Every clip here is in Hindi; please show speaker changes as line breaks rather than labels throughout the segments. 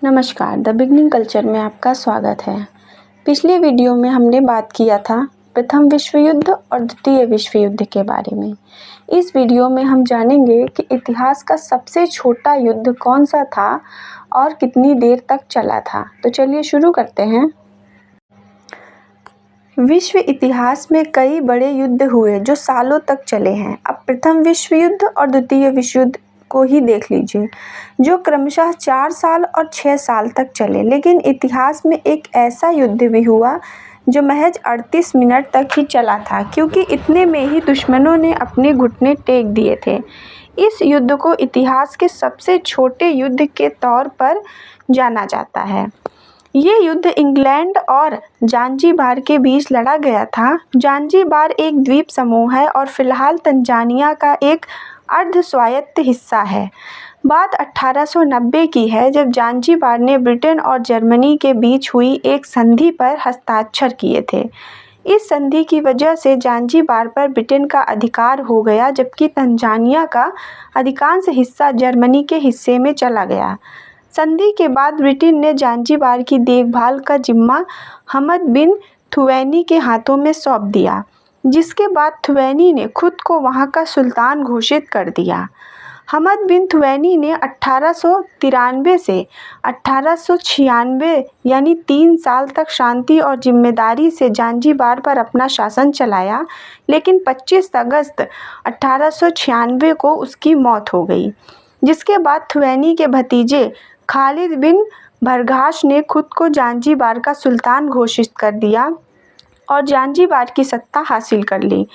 नमस्कार, द बिगनिंग कल्चर में आपका स्वागत है। पिछले वीडियो में हमने बात किया था प्रथम विश्व युद्ध और द्वितीय विश्व युद्ध के बारे में। इस वीडियो में हम जानेंगे कि इतिहास का सबसे छोटा युद्ध कौन सा था और कितनी देर तक चला था। तो चलिए शुरू करते हैं। विश्व इतिहास में कई बड़े युद्ध हुए जो सालों तक चले हैं। अब प्रथम विश्व युद्ध और द्वितीय विश्व युद्ध को ही देख लीजिए, जो क्रमशः 4 साल और 6 साल तक चले। लेकिन इतिहास में एक ऐसा युद्ध भी हुआ जो महज 38 मिनट तक ही चला था, क्योंकि इतने में ही दुश्मनों ने अपने घुटने टेक दिए थे। इस युद्ध को इतिहास के सबसे छोटे युद्ध के तौर पर जाना जाता है। ये युद्ध इंग्लैंड और ज़ांजीबार के बीच लड़ा गया था। ज़ांजीबार एक द्वीप समूह है और फिलहाल तंजानिया का एक अर्ध स्वायत्त हिस्सा है। बात 1890 की है, जब ज़ांजीबार ने ब्रिटेन और जर्मनी के बीच हुई एक संधि पर हस्ताक्षर किए थे। इस संधि की वजह से ज़ांजीबार पर ब्रिटेन का अधिकार हो गया, जबकि तंजानिया का अधिकांश हिस्सा जर्मनी के हिस्से में चला गया। संधि के बाद ब्रिटेन ने ज़ांजीबार की देखभाल का जिम्मा हमद बिन थुवैनी के हाथों में सौंप दिया, जिसके बाद थुवैनी ने खुद को वहां का सुल्तान घोषित कर दिया। हमद बिन थुवैनी ने 1893 से 1896 यानी 3 साल तक शांति और जिम्मेदारी से ज़ांजीबार पर अपना शासन चलाया, लेकिन 25 अगस्त 1896 को उसकी मौत हो गई, जिसके बाद थुवैनी के भतीजे खालिद बिन बरगाश ने खुद को ज़ांजीबार का सुल्तान घोषित कर दिया और ज़ांजीबार की सत्ता हासिल कर ली।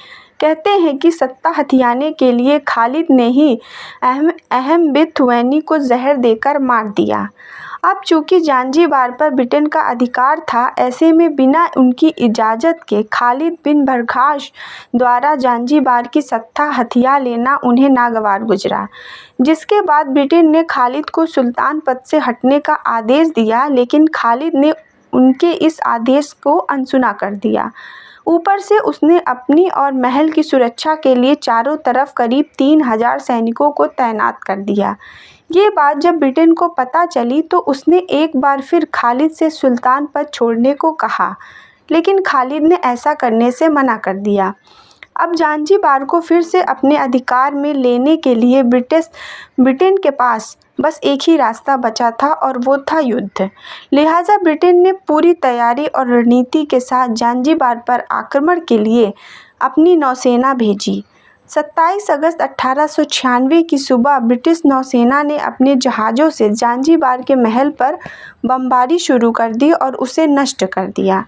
कहते हैं कि सत्ता हथियाने के लिए खालिद ने ही अहमद बिन थुवैनी को जहर देकर मार दिया। अब चूंकि ज़ांजीबार पर ब्रिटेन का अधिकार था, ऐसे में बिना उनकी इजाज़त के खालिद बिन बरगाश द्वारा ज़ांजीबार की सत्ता हथिया लेना उन्हें नागवार गुजरा। जिसके बाद ब्रिटेन ने खालिद को सुल्तान पद से हटने का आदेश दिया, लेकिन खालिद ने उनके इस आदेश को अनसुना कर दिया। ऊपर से उसने अपनी और महल की सुरक्षा के लिए चारों तरफ करीब 3000 सैनिकों को तैनात कर दिया। ये बात जब ब्रिटेन को पता चली तो उसने एक बार फिर खालिद से सुल्तान पद छोड़ने को कहा, लेकिन खालिद ने ऐसा करने से मना कर दिया। अब ज़ांजीबार को फिर से अपने अधिकार में लेने के लिए ब्रिटेन के पास बस एक ही रास्ता बचा था, और वो था युद्ध। लिहाजा ब्रिटेन ने पूरी तैयारी और रणनीति के साथ ज़ांजीबार पर आक्रमण के लिए अपनी नौसेना भेजी। 27 अगस्त 1896 की सुबह ब्रिटिश नौसेना ने अपने जहाज़ों से ज़ांजीबार के महल पर बमबारी शुरू कर दी और उसे नष्ट कर दिया।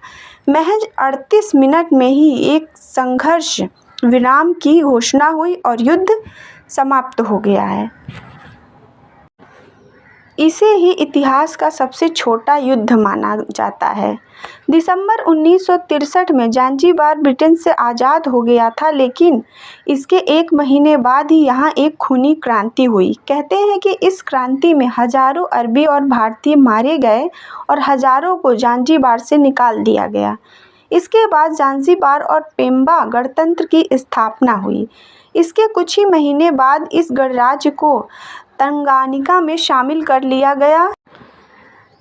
महज 38 मिनट में ही एक संघर्ष विराम की घोषणा हुई और युद्ध समाप्त हो गया है। इसे ही इतिहास का सबसे छोटा युद्ध माना जाता है। दिसंबर 1963 में ज़ांजीबार ब्रिटेन से आज़ाद हो गया था, लेकिन इसके 1 महीने बाद ही यहाँ एक खूनी क्रांति हुई। कहते हैं कि इस क्रांति में हजारों अरबी और भारतीय मारे गए और हजारों को ज़ांजीबार से निकाल दिया गया। इसके बाद ज़ांजीबार और पेम्बा गणतंत्र की स्थापना हुई। इसके कुछ ही महीने बाद इस गणराज्य को तंगानिका में शामिल कर लिया गया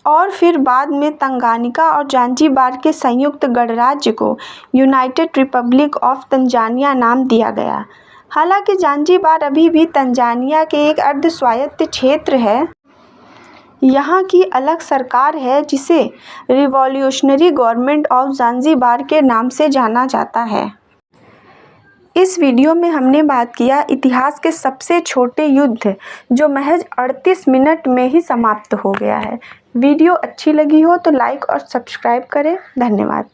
और फिर बाद में तंगानिका और ज़ांजीबार के संयुक्त गणराज्य को यूनाइटेड रिपब्लिक ऑफ तंजानिया नाम दिया गया। हालांकि ज़ांजीबार अभी भी तंजानिया के एक अर्ध स्वायत्त क्षेत्र है। यहाँ की अलग सरकार है, जिसे रिवॉल्यूशनरी गवर्नमेंट ऑफ ज़ांजीबार के नाम से जाना जाता है। इस वीडियो में हमने बात किया इतिहास के सबसे छोटे युद्ध जो महज 38 मिनट में ही समाप्त हो गया है। वीडियो अच्छी लगी हो तो लाइक और सब्सक्राइब करें। धन्यवाद।